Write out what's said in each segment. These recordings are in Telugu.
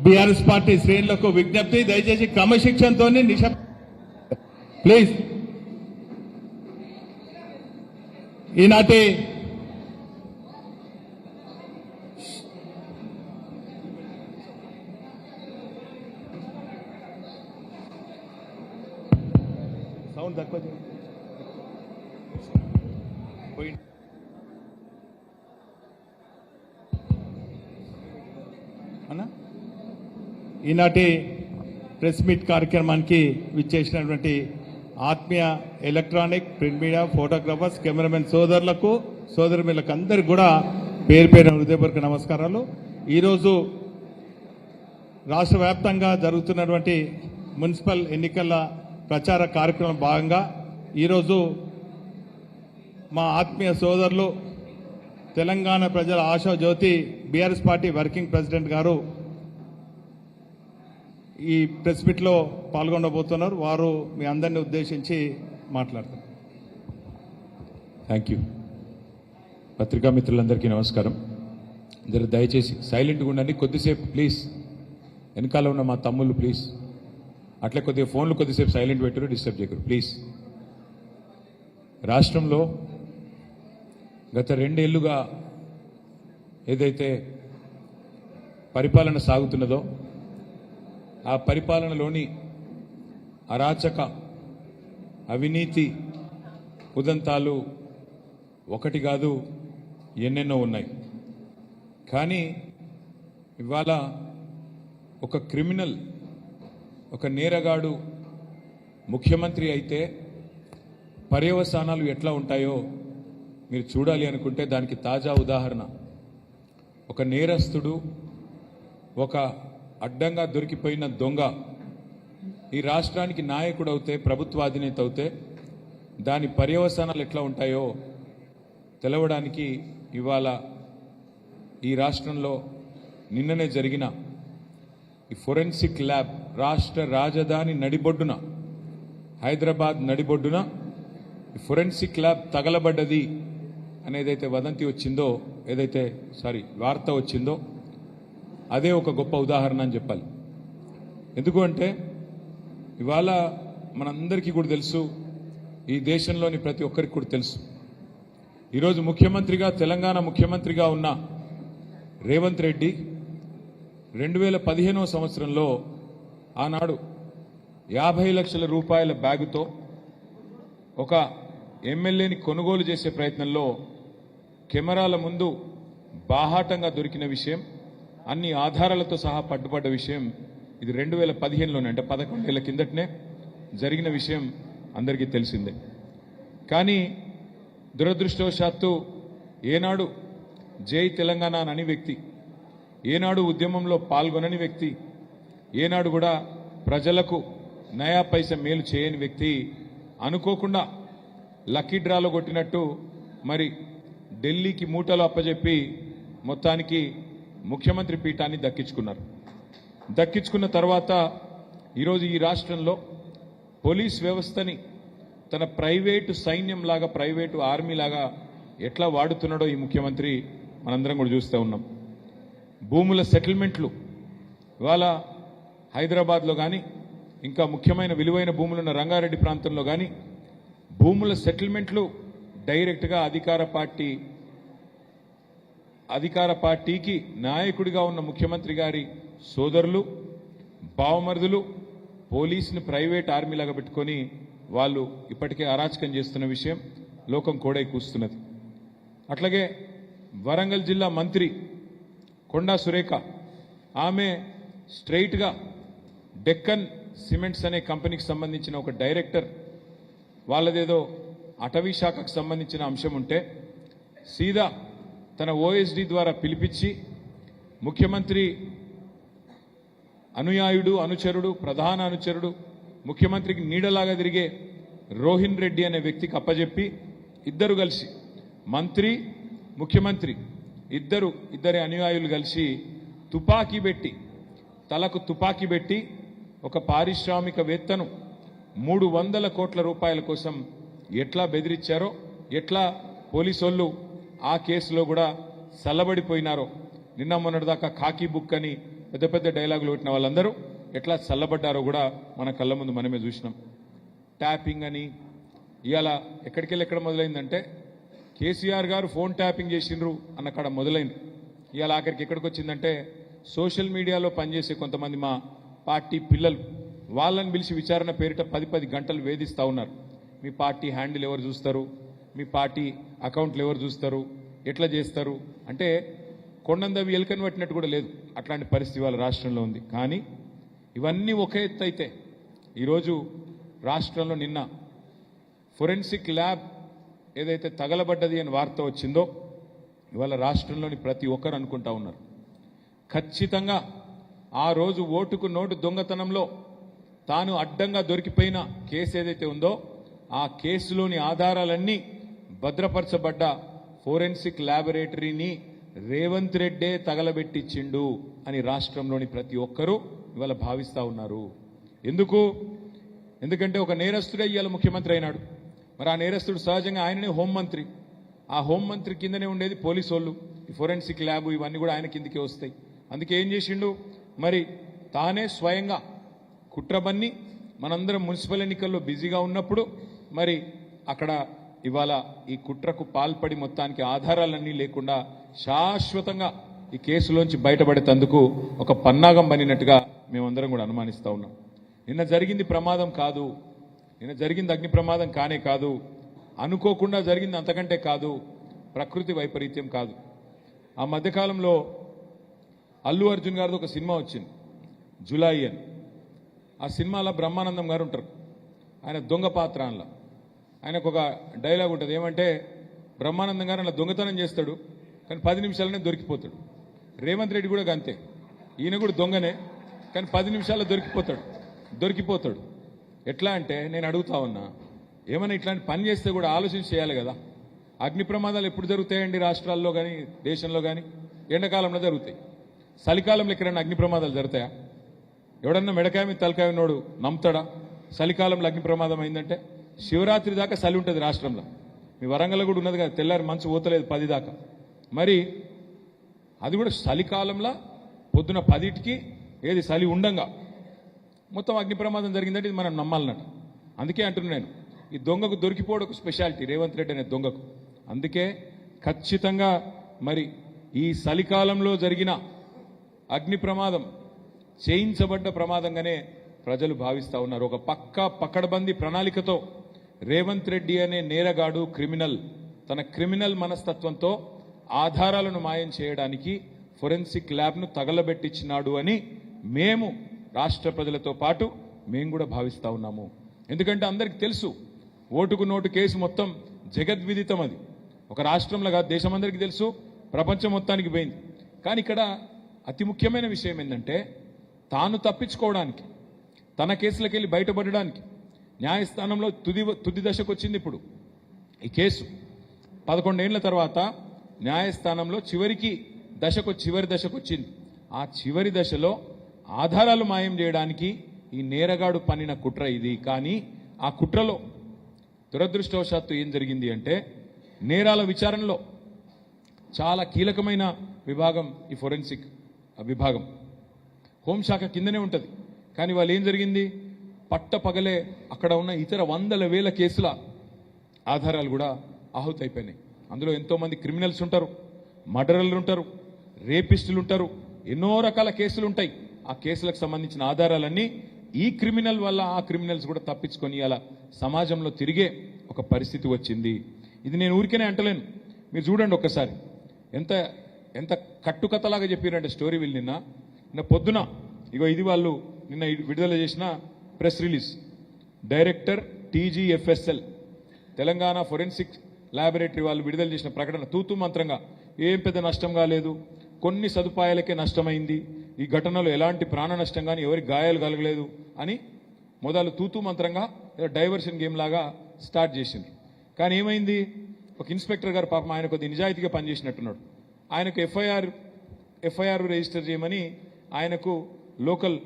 బీఆర్ఎస్ పార్టీ శ్రేణులకు విజ్ఞప్తి, దయచేసి క్రమశిక్షణతో ప్లీజ్. ఈనాటి సౌండ్ తక్కువ అన్నా, ఈనాటి ప్రెస్ మీట్ కార్యక్రమానికి విచ్చేసినటువంటి ఆత్మీయ electronic, print media, photographers, cameraman సోదరులకు, సోదరులకు అందరికీ కూడా పేరు పేరు హృదయపూర్వక నమస్కారాలు. ఈరోజు రాష్ట్ర వ్యాప్తంగా జరుగుతున్నటువంటి మున్సిపల్ ఎన్నికల ప్రచార కార్యక్రమం భాగంగా ఈరోజు మా ఆత్మీయ సోదరులు, తెలంగాణ ప్రజల ఆశాజ్యోతి బీఆర్ఎస్ పార్టీ వర్కింగ్ ప్రెసిడెంట్ గారు ఈ ప్రెస్ మీట్లో పాల్గొనబోతున్నారు. వారు మీ అందరిని ఉద్దేశించి మాట్లాడతారు. Thank you. పత్రికా మిత్రులందరికీ నమస్కారం. అందరూ దయచేసి సైలెంట్గా ఉండండి కొద్దిసేపు ప్లీజ్. వెనకాల ఉన్న మా తమ్ముళ్ళు ప్లీజ్ అట్లా కొద్దిగా ఫోన్లు కొద్దిసేపు సైలెంట్ పెట్టరు, డిస్టర్బ్ చేయరు ప్లీజ్. రాష్ట్రంలో గత 2 ఏళ్లుగా ఏదైతే పరిపాలన సాగుతున్నదో ఆ పరిపాలనలోని అరాచక, అవినీతి ఉదంతాలు ఒకటి కాదు ఎన్నెన్నో ఉన్నాయి. కానీ ఇవాళ ఒక క్రిమినల్, ఒక నేరగాడు ముఖ్యమంత్రి అయితే పర్యవసానాలు ఎట్లా ఉంటాయో మీరు చూడాలి అనుకుంటే దానికి తాజా ఉదాహరణ ఒక నేరస్తుడు, ఒక అడ్డంగా దొరికిపోయిన దొంగ ఈ రాష్ట్రానికి నాయకుడు అవుతే, ప్రభుత్వ అధినేత అవుతే దాని పర్యవసానాలు ఎట్లా ఉంటాయో తెలవడానికి ఇవాళ ఈ రాష్ట్రంలో నిన్ననే జరిగిన ఈ ఫోరెన్సిక్ ల్యాబ్ రాష్ట్ర రాజధాని నడిబొడ్డున, హైదరాబాద్ నడిబొడ్డున ఈ ఫోరెన్సిక్ ల్యాబ్ తగలబడ్డది అనేదైతే వదంతి వచ్చిందో, వార్త వచ్చిందో అదే ఒక గొప్ప ఉదాహరణ అని చెప్పాలి. ఎందుకు అంటే ఇవాళ మనందరికీ కూడా తెలుసు, ఈ దేశంలోని ప్రతి ఒక్కరికి కూడా తెలుసు, ఈరోజు ముఖ్యమంత్రిగా, తెలంగాణ ముఖ్యమంత్రిగా ఉన్న రేవంత్ రెడ్డి 2015వ సంవత్సరంలో ఆనాడు 50 లక్షల రూపాయల బ్యాగుతో ఒక ఎమ్మెల్యేని కొనుగోలు చేసే ప్రయత్నంలో కెమెరాల ముందు బాహాటంగా దొరికిన విషయం, అన్ని ఆధారాలతో సహా పట్టుబడ్డ విషయం ఇది 2015లోనే, అంటే 11 ఏళ్ల కిందటనే జరిగిన విషయం అందరికీ తెలిసిందే. కానీ దురదృష్టవశాత్తు ఏనాడు జై తెలంగాణ అని వ్యక్తి, ఏనాడు ఉద్యమంలో పాల్గొనని వ్యక్తి, ఏనాడు కూడా ప్రజలకు నయా పైసా మేలు చేయని వ్యక్తి అనుకోకుండా లక్కీ డ్రాలో కొట్టినట్టు మరి ఢిల్లీకి మూటలు అప్పజెప్పి మొత్తానికి ముఖ్యమంత్రి పీఠాన్ని దక్కించుకున్నారు. దక్కించుకున్న తర్వాత ఈరోజు ఈ రాష్ట్రంలో పోలీస్ వ్యవస్థని తన ప్రైవేటు సైన్యంలాగా, ప్రైవేటు ఆర్మీలాగా ఎట్లా వాడుతున్నాడో ఈ ముఖ్యమంత్రి మనందరం కూడా చూస్తూ ఉన్నాం. భూముల సెటిల్మెంట్లు ఇవాళ హైదరాబాద్లో కానీ, ఇంకా ముఖ్యమైన విలువైన భూములున్న రంగారెడ్డి ప్రాంతంలో కానీ భూముల సెటిల్మెంట్లు డైరెక్ట్గా అధికార పార్టీకి నాయకుడిగా ఉన్న ముఖ్యమంత్రి గారి సోదరులు, బావమరుదులు పోలీసుని ప్రైవేట్ ఆర్మీలాగా పెట్టుకొని వాళ్ళు ఇప్పటికే అరాచకం చేస్తున్న విషయం లోకం కోడై కూస్తున్నది. అట్లాగే వరంగల్ జిల్లా మంత్రి కొండా సురేఖ, ఆమె స్ట్రైట్గా డెక్కన్ సిమెంట్స్ అనే కంపెనీకి సంబంధించిన ఒక డైరెక్టర్, వాళ్ళదేదో అటవీ శాఖకు సంబంధించిన అంశం ఉంటే సీదా తన ఓఎస్డీ ద్వారా పిలిపించి ముఖ్యమంత్రి అనుయాయుడు, అనుచరుడు, ప్రధాన అనుచరుడు, ముఖ్యమంత్రికి నీడలాగా తిరిగే రోహిన్ రెడ్డి అనే వ్యక్తికి అప్పజెప్పి ఇద్దరు కలిసి, మంత్రి, ముఖ్యమంత్రి ఇద్దరి అనుయాయులు కలిసి తుపాకీ పెట్టి, తలకు తుపాకీ పెట్టి ఒక పారిశ్రామికవేత్తను 300 కోట్ల రూపాయల కోసం ఎట్లా బెదిరించారో, ఎట్లా పోలీసోళ్ళు ఆ కేసులో కూడా సల్లబడిపోయినారో, నిన్న మొన్నటిదాకా ఖాకీ బుక్ అని పెద్ద పెద్ద డైలాగులు కొట్టిన వాళ్ళందరూ ఎట్లా చల్లబడ్డారో కూడా మన కళ్ళ ముందు మనమే చూసినాం. ట్యాపింగ్ అని ఇవాళ ఎక్కడికెళ్ళి ఎక్కడ మొదలైందంటే కేసీఆర్ గారు ఫోన్ ట్యాపింగ్ చేసిండ్రు అన్న కాడ మొదలైంది. ఇవాళ ఆఖరికి ఎక్కడికి వచ్చిందంటే సోషల్ మీడియాలో పనిచేసే కొంతమంది మా పార్టీ పిల్లలు వాళ్ళని పిలిచి విచారణ పేరిట 10 గంటలు వేధిస్తూ ఉన్నారు. మీ పార్టీ హ్యాండిల్ ఎవరు చూస్తారు, మీ పార్టీ అకౌంట్లు ఎవరు చూస్తారు, ఎట్లా చేస్తారు అంటే కొండందవి ఎలుకని పట్టినట్టు కూడా లేదు. అట్లాంటి పరిస్థితి వాళ్ళ రాష్ట్రంలో ఉంది. కానీ ఇవన్నీ ఒక ఎత్తు అయితే ఈరోజు రాష్ట్రంలో నిన్న ఫోరెన్సిక్ ల్యాబ్ ఏదైతే తగలబడ్డది అని వార్త వచ్చిందో ఇవాళ రాష్ట్రంలోని ప్రతి ఒక్కరు అనుకుంటా ఉన్నారు ఖచ్చితంగా ఆ రోజు ఓటుకు నోటు దొంగతనంలో తాను అడ్డంగా దొరికిపోయిన కేసు ఏదైతే ఉందో ఆ కేసులోని ఆధారాలన్నీ భద్రపరచబడ్డ ఫోరెన్సిక్ ల్యాబొరేటరీని రేవంత్ రెడ్డే తగలబెట్టించిండు అని రాష్ట్రంలోని ప్రతి ఒక్కరూ ఇవాళ భావిస్తా ఉన్నారు. ఎందుకంటే ఒక నేరస్తుడే ఇవాళ ముఖ్యమంత్రి అయినాడు. మరి ఆ నేరస్తుడు సహజంగా ఆయననే హోంమంత్రి. ఆ హోంమంత్రి కిందనే ఉండేది పోలీసు వాళ్ళు. ఈ ఫోరెన్సిక్ ల్యాబ్ ఇవన్నీ కూడా ఆయన కిందకే వస్తాయి. అందుకే ఏం చేసిండు, మరి తానే స్వయంగా కుట్రబన్ని మనందరం మున్సిపల్ ఎన్నికల్లో బిజీగా ఉన్నప్పుడు మరి అక్కడ ఇవాళ ఈ కుట్రకు పాల్పడి మొత్తానికి ఆధారాలన్నీ లేకుండా శాశ్వతంగా ఈ కేసులోంచి బయటపడేందుకు ఒక పన్నాగం పనినట్టుగా మేమందరం కూడా అనుమానిస్తా ఉన్నాం. నిన్న జరిగింది ప్రమాదం కాదు, నిన్న జరిగింది అగ్ని ప్రమాదం కానే కాదు, అనుకోకుండా జరిగింది అంతకంటే కాదు, ప్రకృతి వైపరీత్యం కాదు. ఆ మధ్యకాలంలో అల్లు అర్జున్ గారిది ఒక సినిమా వచ్చింది జులై అని. ఆ సినిమాలో బ్రహ్మానందం గారు ఉంటారు. ఆయన దొంగ పాత్ర అందులో. ఆయనకు ఒక డైలాగ్ ఉంటుంది, ఏమంటే బ్రహ్మానందం గారు అలా దొంగతనం చేస్తాడు కానీ 10 నిమిషాలనే దొరికిపోతాడు. రేవంత్ రెడ్డి కూడా అంతే, ఈయన కూడా దొంగనే కానీ 10 నిమిషాల్లో దొరికిపోతాడు. ఎట్లా అంటే నేను అడుగుతా ఉన్నా, ఏమైనా ఇట్లాంటి పని చేస్తే కూడా ఆలోచన చేయాలి కదా. అగ్ని ప్రమాదాలు ఎప్పుడు జరుగుతాయండి రాష్ట్రాల్లో కానీ దేశంలో కానీ? ఎండాకాలంలో జరుగుతాయి. చలికాలంలో ఎక్కడైనా అగ్ని ప్రమాదాలు జరుగుతాయా? ఎవడన్నా మెడకాయ మీద తలకాయ ఉన్నోడు నమ్ముతాడా చలికాలంలో అగ్ని ప్రమాదం అయిందంటే? శివరాత్రి దాకా చలి ఉంటుంది రాష్ట్రంలో. మీ వరంగల్లో కూడా ఉన్నది కదా, తెల్లారి మంచు పోతలేదు 10 దాకా. మరి అది కూడా చలికాలంలో పొద్దున 10కి ఏది చలి ఉండంగా మొత్తం అగ్ని ప్రమాదం జరిగిందంటే ఇది మనం నమ్మాలన్నట్టు. అందుకే అంటున్నాను నేను, ఈ దొంగకు దొరికిపోవడం ఒక స్పెషాలిటీ రేవంత్ రెడ్డి అనే దొంగకు. అందుకే ఖచ్చితంగా మరి ఈ చలికాలంలో జరిగిన అగ్ని ప్రమాదం చేయించబడ్డ ప్రమాదంగానే ప్రజలు భావిస్తా ఉన్నారు. ఒక పకడ్బందీ ప్రణాళికతో రేవంత్ రెడ్డి అనే నేరగాడు క్రిమినల్ తన క్రిమినల్ మనస్తత్వంతో ఆధారాలను మాయం చేయడానికి ఫోరెన్సిక్ ల్యాబ్ను తగలబెట్టించినాడు అని మేము రాష్ట్ర ప్రజలతో పాటు మేము కూడా భావిస్తా ఉన్నాము. ఎందుకంటే అందరికీ తెలుసు ఓటుకు నోటు కేసు మొత్తం జగద్విదితం. అది ఒక రాష్ట్రంలో కాదు, దేశమందరికీ తెలుసు, ప్రపంచం మొత్తానికి పోయింది. కానీ ఇక్కడ అతి ముఖ్యమైన విషయం ఏంటంటే తాను తప్పించుకోవడానికి, తన కేసులకు వెళ్ళి బయటపడడానికి న్యాయస్థానంలో తుది దశకు వచ్చింది. ఇప్పుడు ఈ కేసు 11 ఏళ్ల తర్వాత న్యాయస్థానంలో చివరి దశకు వచ్చింది. ఆ చివరి దశలో ఆధారాలు మాయం చేయడానికి ఈ నేరగాడు పన్నిన కుట్ర ఇది. కానీ ఆ కుట్రలో దురదృష్టవశాత్తు ఏం జరిగింది అంటే నేరాల విచారణలో చాలా కీలకమైన విభాగం ఈ ఫోరెన్సిక్ విభాగం. హోంశాఖ కిందనే ఉంటుంది. కానీ వాళ్ళు ఏం జరిగింది, పట్టపగలే అక్కడ ఉన్న ఇతర 100,000 కేసుల ఆధారాలు కూడా ఆహుతైపోయినాయి. అందులో ఎంతోమంది క్రిమినల్స్ ఉంటారు, మర్డరర్లు ఉంటారు, రేపిస్టులు ఉంటారు, ఎన్నో రకాల కేసులు ఉంటాయి. ఆ కేసులకు సంబంధించిన ఆధారాలన్నీ ఈ క్రిమినల్ వల్ల ఆ క్రిమినల్స్ కూడా తప్పించుకొని అలా సమాజంలో తిరిగే ఒక పరిస్థితి వచ్చింది. ఇది నేను ఊరికేనే అంటలేను, మీరు చూడండి ఒక్కసారి ఎంత ఎంత కట్టుకథలాగా చెప్పారంటే స్టోరీ వీళ్ళు నిన్న పొద్దున ఇగో ఇది వాళ్ళు నిన్న విడుదల చేసిన press release. Director TGFSL Telangana forensic laboratory వాళ్ళు విడుదల చేసిన ప్రకటన తూతూ మంత్రంగా, ఏం పెద్ద నష్టం కాలేదు, కొన్ని సదుపాయాలకే నష్టమైంది, ఈ ఘటనలో ఎలాంటి ప్రాణ నష్టం కానీ ఎవరికి గాయాలు కలగలేదు అని మొదలు తూతూ మంత్రంగా డైవర్షన్ గేమ్ లాగా స్టార్ట్ చేసింది. కానీ ఏమైంది, ఒక ఇన్స్పెక్టర్ గారు పాపం ఆయన కొద్ది నిజాయితీగా పనిచేసినట్టున్నాడు. ఆయనకు ఎఫ్ఐఆర్ రిజిస్టర్ చేయమని ఆయనకు లోకల్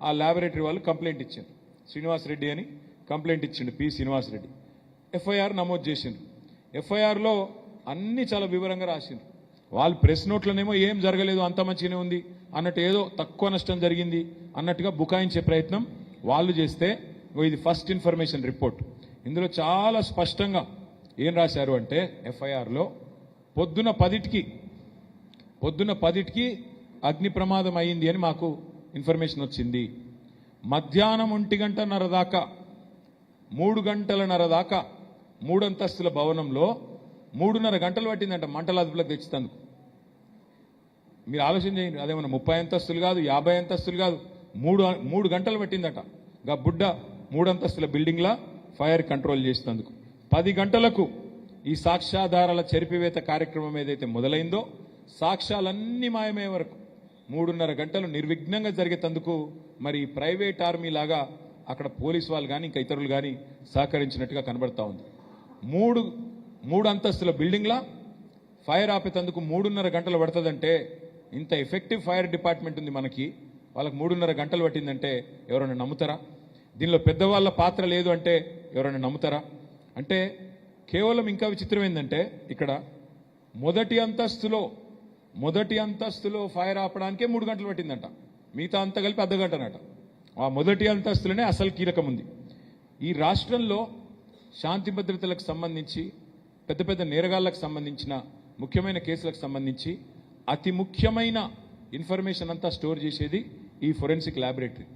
ఆ ల్యాబొరేటరీ వాళ్ళు కంప్లైంట్ ఇచ్చారు. శ్రీనివాసరెడ్డి అని కంప్లైంట్ ఇచ్చిండు, P. శ్రీనివాసరెడ్డి. ఎఫ్ఐఆర్ నమోదు చేసిండు. ఎఫ్ఐఆర్లో అన్ని చాలా వివరంగా రాసిండు. వాళ్ళు ప్రెస్ నోట్లనేమో ఏం జరగలేదు, అంత మంచిగానే ఉంది, అన్నట్టు ఏదో తక్కువ నష్టం జరిగింది అన్నట్టుగా బుకాయించే ప్రయత్నం వాళ్ళు చేస్తే ఇది ఫస్ట్ ఇన్ఫర్మేషన్ రిపోర్ట్. ఇందులో చాలా స్పష్టంగా ఏం రాశారు అంటే ఎఫ్ఐఆర్లో పొద్దున 10కి అగ్ని ప్రమాదం అయింది అని మాకు ఇన్ఫర్మేషన్ వచ్చింది. మధ్యాహ్నం 1:30 దాకా 3 గంటలన్నర దాకా 3 అంతస్తుల భవనంలో 3:30 గంటలు పట్టిందంట మంటల అదుపులోకి తెచ్చేందుకు. మీరు ఆలోచన చేయండి, అదేమన్నా 30 అంతస్తులు కాదు, 50 అంతస్తులు కాదు, 3 గంటలు పట్టిందట. గా బుడ్డ 3 అంతస్తుల బిల్డింగ్లా ఫైర్ కంట్రోల్ చేసేందుకు. 10 గంటలకు ఈ సాక్ష్యాధారాల చెరిపివేత కార్యక్రమం ఏదైతే మొదలైందో సాక్ష్యాలన్నీ మాయమయ్యే వరకు 3:30 గంటలు నిర్విఘ్నంగా జరిగేందుకు మరి ప్రైవేట్ ఆర్మీ లాగా అక్కడ పోలీసు వాళ్ళు కానీ ఇంకా ఇతరులు కానీ సహకరించినట్టుగా కనబడతా ఉంది. 3 అంతస్తుల బిల్డింగ్లా ఫైర్ ఆపేందుకు 3:30 గంటలు పడుతుందంటే ఇంత ఎఫెక్టివ్ ఫైర్ డిపార్ట్మెంట్ ఉంది మనకి, వాళ్ళకి 3:30 గంటలు పట్టిందంటే ఎవరైనా నమ్ముతారా? దీనిలో పెద్దవాళ్ళ పాత్ర లేదు అంటే ఎవరైనా నమ్ముతారా? అంటే కేవలం ఇంకా విచిత్రం ఏంటంటే ఇక్కడ మొదటి అంతస్తులో ఫైర్ ఆపడానికే 3 గంటలు పట్టిందంట, మిగతా అంతా కలిపి అర్ధ గంటనట. ఆ మొదటి అంతస్తులోనే అసలు కీలకం ఉంది. ఈ రాష్ట్రంలో శాంతి భద్రతలకు సంబంధించి పెద్ద పెద్ద నేరగాళ్లకు సంబంధించిన ముఖ్యమైన కేసులకు సంబంధించి అతి ముఖ్యమైన ఇన్ఫర్మేషన్ అంతా స్టోర్ చేసేది ఈ ఫోరెన్సిక్ ల్యాబొరేటరీ.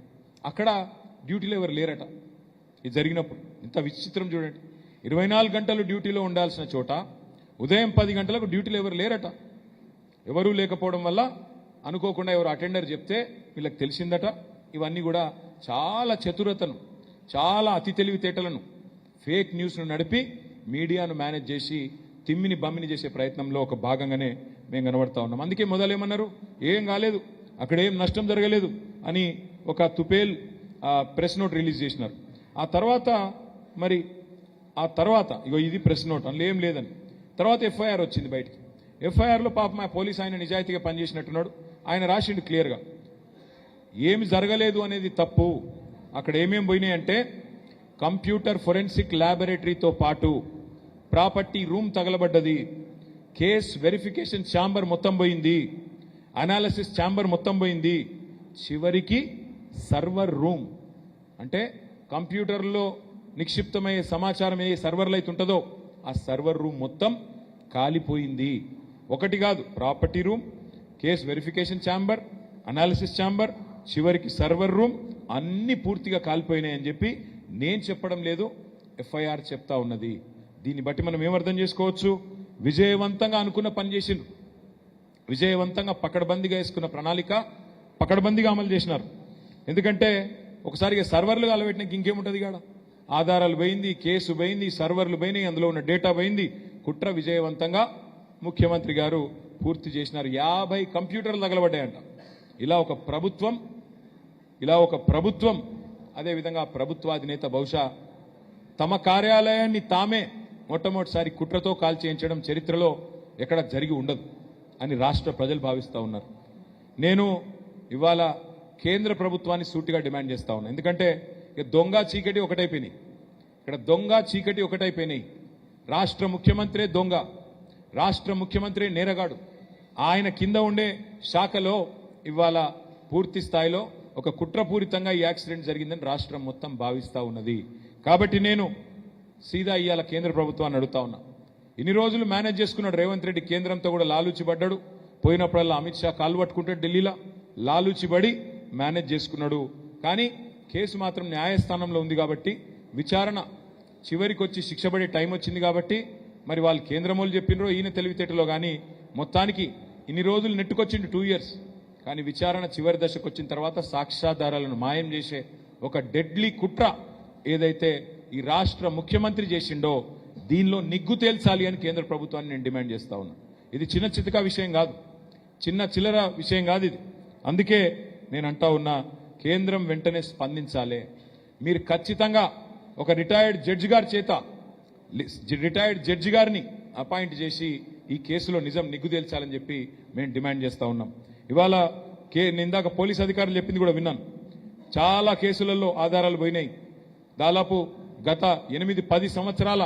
అక్కడ డ్యూటీలో ఎవరు లేరట. ఇది జరిగినప్పుడు ఇంత విచిత్రం చూడండి, 24 గంటలు డ్యూటీలో ఉండాల్సిన చోట ఉదయం 10 గంటలకు డ్యూటీలో ఎవరు లేరట. ఎవరూ లేకపోవడం వల్ల అనుకోకుండా ఎవరు అటెండర్ చెప్తే వీళ్ళకి తెలిసిందట. ఇవన్నీ కూడా చాలా చతురతను, చాలా అతి తెలివితేటలను, ఫేక్ న్యూస్ను నడిపి మీడియాను మేనేజ్ చేసి తిమ్మిని బమ్మిని చేసే ప్రయత్నంలో ఒక భాగంగానే మేము కనబడతా ఉన్నాం. అందుకే మొదలేమన్నారు, ఏం కాలేదు, అక్కడ ఏం నష్టం జరగలేదు అని ఒక తుపేల్ ప్రెస్ నోట్ రిలీజ్ చేసినారు. ఆ తర్వాత ఇగో ఇది ప్రెస్ నోట్, అందులో ఏం లేదని. తర్వాత ఎఫ్ఐఆర్ వచ్చింది బయటికి. ఎఫ్ఐఆర్లో పాపం మా పోలీస్ ఆయన నిజాయితీగా పనిచేసినట్టున్నాడు. ఆయన రాసిండు క్లియర్గా ఏమి జరగలేదు అనేది తప్పు. అక్కడ ఏమేమి పోయినాయి అంటే కంప్యూటర్ ఫోరెన్సిక్ ల్యాబొరేటరీతో పాటు ప్రాపర్టీ రూమ్ తగలబడ్డది, కేస్ వెరిఫికేషన్ ఛాంబర్ మొత్తం పోయింది, అనాలిసిస్ ఛాంబర్ మొత్తం పోయింది, చివరికి సర్వర్ రూమ్ అంటే కంప్యూటర్లో నిక్షిప్తమయ్యే సమాచారం ఏ సర్వర్లు అయితే ఉంటుందో ఆ సర్వర్ రూమ్ మొత్తం కాలిపోయింది. ఒకటి కాదు, property room, case verification chamber, analysis chamber, చివరికి సర్వర్ రూమ్ అన్ని పూర్తిగా కాలిపోయినాయని చెప్పి నేను చెప్పడం లేదు, ఎఫ్ఐఆర్ చెప్తా ఉన్నది. దీన్ని బట్టి మనం ఏమర్థం చేసుకోవచ్చు, విజయవంతంగా అనుకున్న పని చేసిండ్రు, విజయవంతంగా పకడ్బందీగా వేసుకున్న ప్రణాళిక పకడ్బందీగా అమలు చేసినారు. ఎందుకంటే ఒకసారిగా సర్వర్లు కాలబెట్టినాక ఇంకేముంటుంది కాడ, ఆధారాలు పోయింది, కేసు పోయింది, సర్వర్లు పోయినాయి, అందులో ఉన్న డేటా పోయింది. కుట్ర విజయవంతంగా ముఖ్యమంత్రి గారు పూర్తి చేసినారు. 50 కంప్యూటర్లు తగలబడ్డాయంట. ఇలా ఒక ప్రభుత్వం అదేవిధంగా ప్రభుత్వాధినేత బహుశా తమ కార్యాలయాన్ని తామే మొట్టమొదటిసారి కుట్రతో కాల్చేయించడం చరిత్రలో ఎక్కడ జరిగి ఉండదు అని రాష్ట్ర ప్రజలు భావిస్తూ ఉన్నారు. నేను ఇవాళ కేంద్ర ప్రభుత్వాన్ని సూటిగా డిమాండ్ చేస్తా ఉన్నా. ఎందుకంటే దొంగ చీకటి ఒకటైపోయినాయి, ఇక్కడ దొంగ చీకటి ఒకటైపోయినాయి. రాష్ట్ర ముఖ్యమంత్రి దొంగ, రాష్ట్ర ముఖ్యమంత్రి నేరగాడు, ఆయన కింద ఉండే శాఖలో ఇవాళ పూర్తి స్థాయిలో ఒక కుట్రపూరితంగా ఈ యాక్సిడెంట్ జరిగిందని రాష్ట్రం మొత్తం భావిస్తూ ఉన్నది. కాబట్టి నేను సీదా ఇవాళ కేంద్ర ప్రభుత్వాన్ని అడుగుతా ఉన్నా. ఇన్ని రోజులు మేనేజ్ చేసుకున్నాడు రేవంత్ రెడ్డి, కేంద్రంతో కూడా లాలూచి పడ్డాడు. పోయినప్పుడల్లా అమిత్ షా కాలు పట్టుకుంటే ఢిల్లీలో లాలూచి పడి మేనేజ్ చేసుకున్నాడు. కానీ కేసు మాత్రం న్యాయస్థానంలో ఉంది కాబట్టి విచారణ చివరికి వచ్చి శిక్ష పడే టైం వచ్చింది కాబట్టి మరి వాళ్ళు కేంద్రమోలు చెప్పినరో ఈయన తెలివితేటలో కానీ మొత్తానికి ఇన్ని రోజులు నెట్టుకొచ్చిండు 2 years. కానీ విచారణ చివరి దశకు వచ్చిన తర్వాత సాక్ష్యాధారాలను మాయం చేసే ఒక డెడ్లీ కుట్ర ఏదైతే ఈ రాష్ట్ర ముఖ్యమంత్రి చేసిండో దీనిలో నిగ్గు తేల్చాలి అని కేంద్ర ప్రభుత్వాన్ని నేను డిమాండ్ చేస్తా ఉన్నా. ఇది చిన్న చితకా విషయం కాదు, చిన్న చిల్లర విషయం కాదు ఇది. అందుకే నేను అంటా ఉన్నా, కేంద్రం వెంటనే స్పందించాలి. మీరు ఖచ్చితంగా ఒక రిటైర్డ్ జడ్జి గారిని అపాయింట్ చేసి ఈ కేసులో నిజం నిగ్గు తేల్చాలని చెప్పి మేము డిమాండ్ చేస్తా ఉన్నాం. ఇవాళ ఇందాక పోలీస్ అధికారులు చెప్పింది కూడా విన్నాను. చాలా కేసులలో ఆధారాలు పోయినాయి. దాదాపు గత 8-10 సంవత్సరాల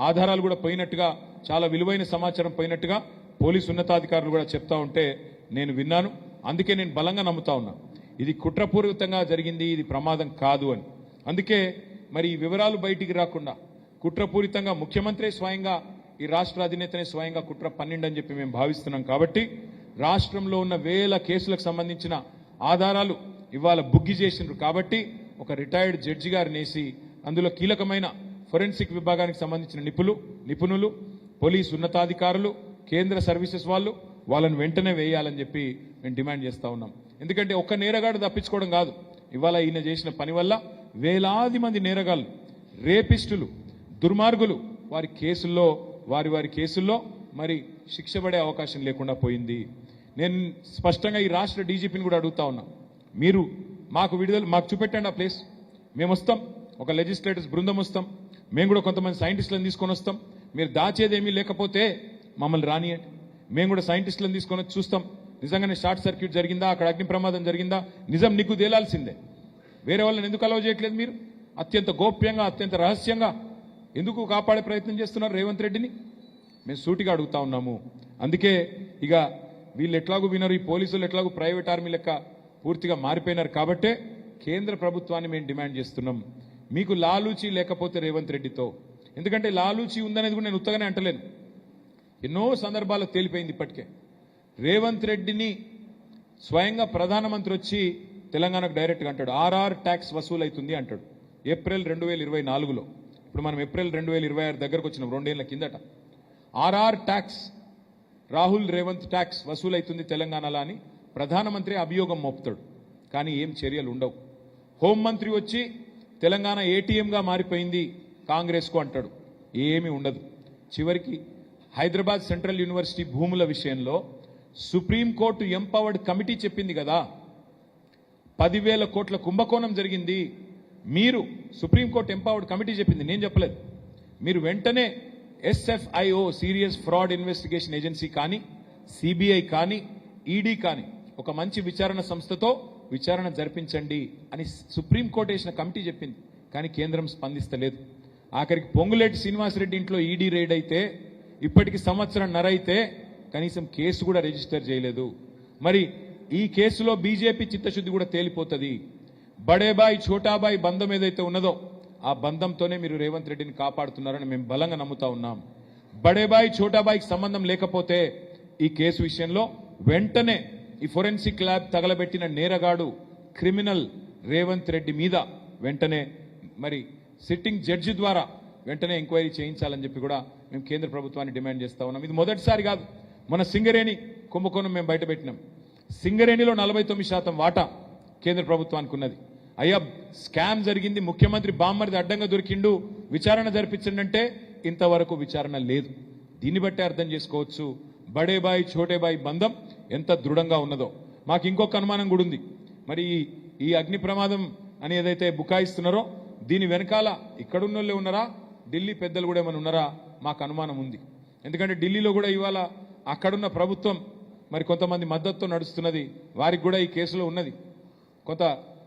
ఆధారాలు కూడా పోయినట్టుగా, చాలా విలువైన సమాచారం పోయినట్టుగా పోలీసు ఉన్నతాధికారులు కూడా చెప్తా ఉంటే నేను విన్నాను. అందుకే నేను బలంగా నమ్ముతా ఉన్నా ఇది కుట్రపూరితంగా జరిగింది, ఇది ప్రమాదం కాదు అని. అందుకే మరి ఈ వివరాలు బయటికి రాకుండా కుట్రపూరితంగా ముఖ్యమంత్రి స్వయంగా ఈ రాష్ట్ర అధినేతనే స్వయంగా కుట్ర పన్నిండని చెప్పి మేము భావిస్తున్నాం. కాబట్టి రాష్ట్రంలో ఉన్న వేల కేసులకు సంబంధించిన ఆధారాలు ఇవాళ బుగ్గి చేసిండ్రు. కాబట్టి ఒక రిటైర్డ్ జడ్జి గారిని వేసి అందులో కీలకమైన ఫోరెన్సిక్ విభాగానికి సంబంధించిన నిపుణులు, పోలీసు ఉన్నతాధికారులు, కేంద్ర సర్వీసెస్ వాళ్ళని వెంటనే వేయాలని చెప్పి మేము డిమాండ్ చేస్తా ఉన్నాం. ఎందుకంటే ఒక్క నేరగాడు తప్పించుకోవడం కాదు, ఇవాళ ఈయన చేసిన పని వల్ల వేలాది మంది నేరగాళ్ళు, రేపిస్టులు, దుర్మార్గులు వారి కేసుల్లో మరి శిక్ష పడే అవకాశం లేకుండా పోయింది. నేను స్పష్టంగా ఈ రాష్ట్ర డీజీపీని కూడా అడుగుతా ఉన్నా, మీరు మాకు చూపెట్టండి ఆ ప్లేస్, మేము వస్తాం, ఒక లెజిస్లేటర్స్ బృందం వస్తాం, మేము కూడా కొంతమంది సైంటిస్టులను తీసుకొని వస్తాం. మీరు దాచేదేమీ లేకపోతే మమ్మల్ని రానియండి, మేము కూడా సైంటిస్టులను తీసుకొని వచ్చి చూస్తాం. నిజంగానే షార్ట్ సర్క్యూట్ జరిగిందా, అక్కడ అగ్ని ప్రమాదం జరిగిందా, నిజం నీకు తేలాల్సిందే. వేరే వాళ్ళని ఎందుకు అలవ్ చేయట్లేదు మీరు? అత్యంత గోప్యంగా, అత్యంత రహస్యంగా ఎందుకు కాపాడే ప్రయత్నం చేస్తున్నారు రేవంత్ రెడ్డిని? మేము సూటిగా అడుగుతా ఉన్నాము. అందుకే ఇక వీళ్ళు ఎట్లాగూ వినరు, ఈ పోలీసులు ఎట్లాగూ ప్రైవేట్ ఆర్మీ లెక్క పూర్తిగా మారిపోయినారు. కాబట్టే కేంద్ర ప్రభుత్వాన్ని మేము డిమాండ్ చేస్తున్నాం, మీకు లాలూచి లేకపోతే రేవంత్ రెడ్డితో, ఎందుకంటే లాలూచి ఉందనేది కూడా నేను ఉత్తగానే అంటలేను, ఎన్నో సందర్భాల్లో తేలిపోయింది ఇప్పటికే. రేవంత్ రెడ్డిని స్వయంగా ప్రధానమంత్రి వచ్చి తెలంగాణకు డైరెక్ట్గా అంటాడు, ఆర్ఆర్ ట్యాక్స్ వసూలు అవుతుంది అంటాడు. ఏప్రిల్ 2024లో, ఇప్పుడు మనం ఏప్రిల్ 2026 దగ్గరకు వచ్చినాం, 2 ఏళ్ల కిందట. RR tax, Rahul Revanth tax వసూలు అవుతుంది తెలంగాణలో అని ప్రధానమంత్రి అభియోగం మోపుతాడు, కానీ ఏం చర్యలు ఉండవు. హోంమంత్రి వచ్చి తెలంగాణ ఏటీఎంగా మారిపోయింది కాంగ్రెస్కు అంటాడు, ఏమీ ఉండదు. చివరికి హైదరాబాద్ సెంట్రల్ యూనివర్సిటీ భూముల విషయంలో సుప్రీంకోర్టు ఎంపవర్డ్ కమిటీ చెప్పింది కదా, 10,000 కోట్ల కుంభకోణం జరిగింది. మీరు సుప్రీంకోర్టు ఎంపవర్డ్ కమిటీ చెప్పింది, నేను చెప్పలేదు. మీరు వెంటనే SFIO serious fraud investigation agency కానీ, సిబిఐ కానీ, ఈడీ కానీ ఒక మంచి విచారణ సంస్థతో విచారణ జరిపించండి అని సుప్రీంకోర్టు వేసిన కమిటీ చెప్పింది, కానీ కేంద్రం స్పందిస్తలేదు. ఆఖరికి పొంగులేటి శ్రీనివాసరెడ్డి ఇంట్లో ఈడీ రైడ్ అయితే ఇప్పటికి 1.5 సంవత్సరం అయితే కనీసం కేసు కూడా రిజిస్టర్ చేయలేదు. మరి ఈ కేసులో బీజేపీ చిత్తశుద్ధి కూడా తేలిపోతుంది. బడేబాయ్ ఛోటాబాయ్ బంధం ఏదైతే ఉన్నదో ఆ బంధంతోనే మీరు రేవంత్ రెడ్డిని కాపాడుతున్నారని మేము బలంగా నమ్ముతా ఉన్నాం. బడేబాయ్ ఛోటాబాయ్కి సంబంధం లేకపోతే ఈ కేసు విషయంలో వెంటనే ఈ ఫోరెన్సిక్ ల్యాబ్ తగలబెట్టిన నేరగాడు క్రిమినల్ రేవంత్ రెడ్డి మీద వెంటనే మరి సిట్టింగ్ జడ్జి ద్వారా వెంటనే ఎంక్వైరీ చేయించాలని చెప్పి కూడా మేము కేంద్ర ప్రభుత్వాన్ని డిమాండ్ చేస్తా ఉన్నాం. ఇది మొదటిసారి కాదు, మన సింగరేణి కుంభకోణం మేము బయటపెట్టినాం. సింగరేణిలో 49% వాటా కేంద్ర ప్రభుత్వానికి ఉన్నది. అయ్యా స్కామ్ జరిగింది, ముఖ్యమంత్రి బామ్మరిది అడ్డంగా దొరికిండు, విచారణ జరిపించండి అంటే ఇంతవరకు విచారణ లేదు. దీన్ని బట్టి అర్థం చేసుకోవచ్చు బడేబాయ్ ఛోటేబాయ్ బంధం ఎంత దృఢంగా ఉన్నదో. మాకు ఇంకొక అనుమానం కూడా ఉంది, మరి ఈ అగ్ని ప్రమాదం అని ఏదైతే బుకాయిస్తున్నారో దీని వెనకాల ఇక్కడున్నోళ్ళే ఉన్నారా, ఢిల్లీ పెద్దలు కూడా ఏమైనా ఉన్నారా, మాకు అనుమానం ఉంది. ఎందుకంటే ఢిల్లీలో కూడా ఇవాళ అక్కడున్న ప్రభుత్వం మరి కొంతమంది మద్దతుతో నడుస్తున్నది, వారికి కూడా ఈ కేసులో ఉన్నది కొంత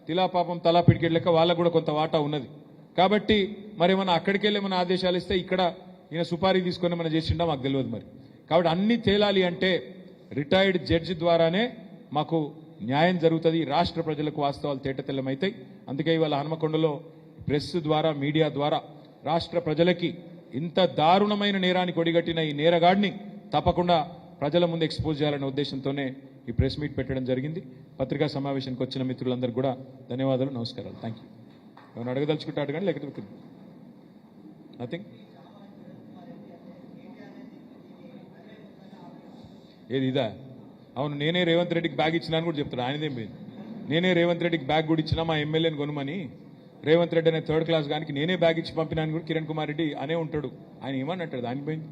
తిలాపాపం తలా పిడికెట్ లెక్క వాళ్ళకు కూడా కొంత వాటా ఉన్నది. కాబట్టి మరి ఏమన్నా అక్కడికి వెళ్ళి ఏమైనా ఆదేశాలు ఇస్తే ఇక్కడ ఈయన సుపారీ తీసుకొని మనం చేసిండా మాకు తెలియదు. మరి కాబట్టి అన్ని తేలాలి అంటే రిటైర్డ్ జడ్జి ద్వారానే మాకు న్యాయం జరుగుతుంది, రాష్ట్ర ప్రజలకు వాస్తవాలు తేటతెల్లమవుతాయి. అందుకే ఇవాళ హనుమకొండలో ప్రెస్ ద్వారా, మీడియా ద్వారా రాష్ట్ర ప్రజలకి ఇంత దారుణమైన నేరానికి ఒడిగట్టిన ఈ నేరగాడిని తప్పకుండా ప్రజల ముందు ఎక్స్పోజ్ చేయాలనే ఉద్దేశంతోనే ఈ ప్రెస్ మీట్ పెట్టడం జరిగింది. పత్రికా సమావేశానికి వచ్చిన మిత్రులందరికీ కూడా ధన్యవాదాలు, నమస్కారాలు. Thank you. ఏమైనా అడగదలుచుకుంటాడు కానీ లేకపోతే నథింగ్. ఏది ఇదా? అవును, నేనే రేవంత్ రెడ్డికి బ్యాగ్ ఇచ్చినా అని కూడా చెప్తాడు. ఆయనదేం పోయింది, నేనే రేవంత్ రెడ్డికి బ్యాగ్ కూడా ఇచ్చినా మా ఎమ్మెల్యేని కొనుమని. రేవంత్ రెడ్డి అనే 3rd క్లాస్ గానికి నేనే బ్యాగ్ ఇచ్చి పంపినాను కూడా కిరణ్ కుమార్ రెడ్డి అనే ఉంటాడు. ఆయన ఏమని అంటాడు, ఆయన పోయింది.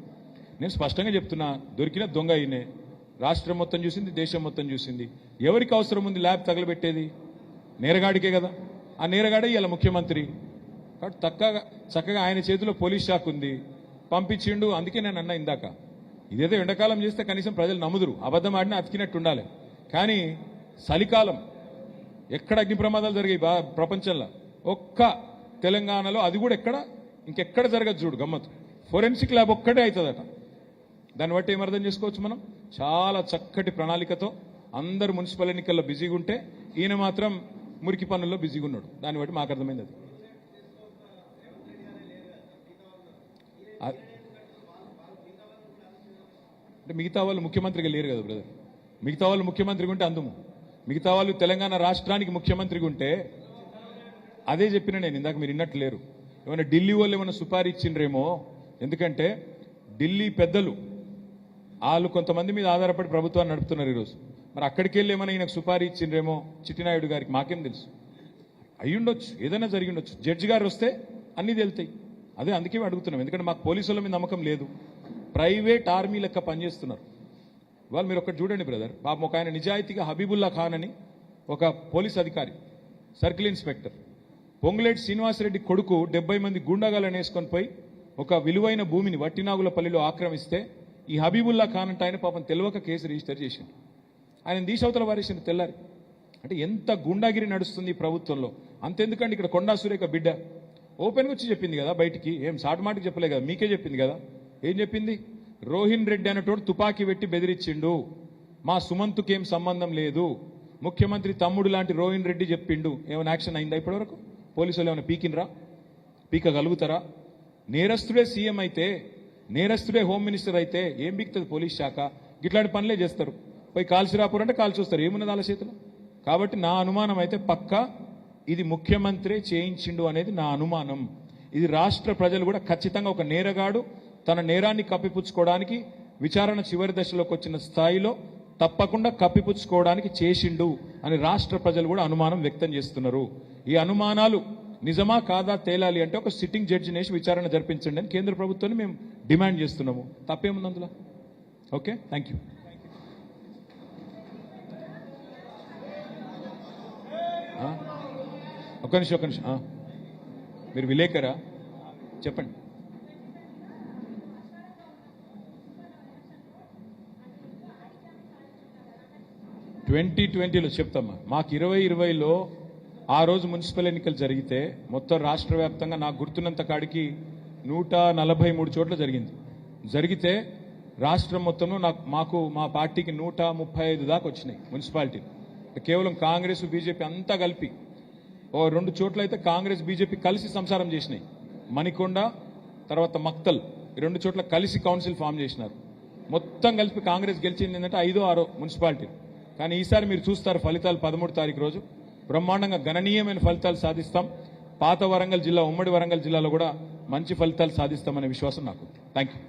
నేను స్పష్టంగా చెప్తున్నా, దొరికిన దొంగ ఈయనే. రాష్ట్రం మొత్తం చూసింది, దేశం మొత్తం చూసింది. ఎవరికి అవసరం ఉంది ల్యాబ్ తగలబెట్టేది? నేరగాడికే కదా. ఆ నేరగాడే ఇలా ముఖ్యమంత్రి. కాబట్టి చక్కగా ఆయన చేతిలో పోలీస్ శాఖ ఉంది, పంపించిండు. అందుకే నేను అన్నా ఇందాక, ఇదేదో ఎండాకాలం చేస్తే కనీసం ప్రజలు నమ్ముదురు, అబద్ధం ఆడినా అతికినట్టు ఉండాలి. కానీ చలికాలం ఎక్కడ అగ్ని ప్రమాదాలు జరిగాయి ప్రపంచంలో? ఒక్క తెలంగాణలో, అది కూడా ఇంకెక్కడ జరగదు. చూడు గమ్మత్తు, ఫోరెన్సిక్ ల్యాబ్ ఒక్కటే అవుతుందట. దాన్ని బట్టి ఏమర్థం చేసుకోవచ్చు మనం? చాలా చక్కటి ప్రణాళికతో అందరు మున్సిపల్ ఎన్నికల్లో బిజీగా ఉంటే ఈయన మాత్రం మురికి పనుల్లో బిజీగా ఉన్నాడు. దాన్ని బట్టి మాకు అర్థమైంది అది. అంటే మిగతా వాళ్ళు ముఖ్యమంత్రిగా లేరు కదా బ్రదర్. మిగతా వాళ్ళు ముఖ్యమంత్రిగా ఉంటే అందుము, మిగతా వాళ్ళు తెలంగాణ రాష్ట్రానికి ముఖ్యమంత్రిగా ఉంటే అదే చెప్పిన నేను ఇందాక, మీరు విన్నట్టు లేరు. ఏమైనా ఢిల్లీ వాళ్ళు ఏమైనా సుపారీ ఇచ్చిండ్రేమో, ఎందుకంటే ఢిల్లీ పెద్దలు వాళ్ళు కొంతమంది మీద ఆధారపడి ప్రభుత్వాన్ని నడుపుతున్నారు ఈరోజు. మరి అక్కడికి వెళ్ళి ఏమైనా ఈయనకు సుపారీ ఇచ్చిండ్రేమో చిట్టినాయుడు గారికి, మాకేం తెలుసు. అయ్యుండొచ్చు, ఏదైనా జరిగి ఉండొచ్చు. జడ్జి గారు వస్తే అన్నీ తెలుతాయి. అదే అందుకే అడుగుతున్నాం, ఎందుకంటే మాకు పోలీసుల మీద నమ్మకం లేదు. ప్రైవేట్ ఆర్మీ లెక్క పనిచేస్తున్నారు వాళ్ళు. మీరు ఒకటి చూడండి బ్రదర్, పాపం ఒక ఆయన నిజాయితీగా హబీబుల్లా ఖాన్ అని ఒక పోలీస్ అధికారి, సర్కిల్ ఇన్స్పెక్టర్, పొంగులేటి శ్రీనివాసరెడ్డి కొడుకు 70 మంది గుండాగాలను వేసుకొని పోయి ఒక విలువైన భూమిని వట్టినాగులపల్లిలో ఆక్రమిస్తే ఈ హబీబుల్లా ఖాన్ అంటే ఆయన పాపం తెలియక కేసు రిజిస్టర్ చేసిండు. ఆయన దీశవతల వారేసిన తెల్లారి. అంటే ఎంత గుండాగిరి నడుస్తుంది ఈ ప్రభుత్వంలో. అంతెందుకండి, ఇక్కడ కొండా సురేఖ బిడ్డ ఓపెన్గా వచ్చి చెప్పింది కదా బయటికి, ఏం సాటుమాటికి చెప్పలే కదా, మీకే చెప్పింది కదా. ఏం చెప్పింది? రోహిన్ రెడ్డి అనేటోడు తుపాకీ పెట్టి బెదిరించిండు, మా సుమంత్కేం సంబంధం లేదు, ముఖ్యమంత్రి తమ్ముడు లాంటి రోహిన్ రెడ్డి చెప్పిండు. ఏమైనా యాక్షన్ అయిందా ఇప్పటివరకు? పోలీసులు ఏమైనా పీకినరా? పీకగలుగుతారా? నేరస్తుడే సీఎం అయితే, నేరస్తుడే హోమ్ మినిస్టర్ అయితే ఏం పీకుతుంది పోలీస్ శాఖ? ఇట్లాంటి పనులే చేస్తారు. పోయి కాల్చి రాపురంటే కాల్చి వస్తారు. ఏమున్నది వాళ్ళ చేతిలో? కాబట్టి నా అనుమానం అయితే పక్కా ఇది ముఖ్యమంత్రి చేయించిండు అనేది నా అనుమానం. ఇది రాష్ట్ర ప్రజలు కూడా ఖచ్చితంగా ఒక నేరగాడు తన నేరాన్ని కప్పిపుచ్చుకోవడానికి విచారణ చివరి దశలోకి వచ్చిన స్థాయిలో తప్పకుండా కప్పిపుచ్చుకోవడానికి చేసిండు అని రాష్ట్ర ప్రజలు కూడా అనుమానం వ్యక్తం చేస్తున్నారు. ఈ అనుమానాలు నిజమా కాదా తేలాలి అంటే ఒక సిట్టింగ్ జడ్జిని వేసి విచారణ జరిపించండి అని కేంద్ర ప్రభుత్వాన్ని మేము డిమాండ్ చేస్తున్నాము. తప్పేముంది అందులో? Okay, thank you. ఒక్క నిమిషం. మీరు విలేకరా? చెప్పండి. ట్వంటీలో చెప్తామా. మాకు 2020లో ఆ రోజు మున్సిపల్ ఎన్నికలు జరిగితే మొత్తం రాష్ట్ర వ్యాప్తంగా నాకు గుర్తున్నంత కాడికి 143 చోట్ల జరిగితే రాష్ట్రం మొత్తంలో మాకు మా పార్టీకి 135 దాకా వచ్చినాయి మున్సిపాలిటీ. కేవలం కాంగ్రెస్ బీజేపీ అంతా కలిపి. ఓ 2 చోట్ల అయితే కాంగ్రెస్ బీజేపీ కలిసి సంసారం చేసినాయి. మణికొండ తర్వాత మక్తల్, ఈ 2 చోట్ల కలిసి కౌన్సిల్ ఫామ్ చేసినారు. మొత్తం కలిపి కాంగ్రెస్ గెలిచింది ఏంటంటే 5, 6 మున్సిపాలిటీ. కానీ ఈసారి మీరు చూస్తారు ఫలితాలు 13 తారీఖు రోజు బ్రహ్మాండంగా గణనీయమైన ఫలితాలు సాధిస్తాం. పాత వరంగల్ జిల్లా, ఉమ్మడి వరంగల్ జిల్లాలో కూడా మంచి ఫలితాలు సాధిస్తామనే విశ్వాసం నాకు. Thank you.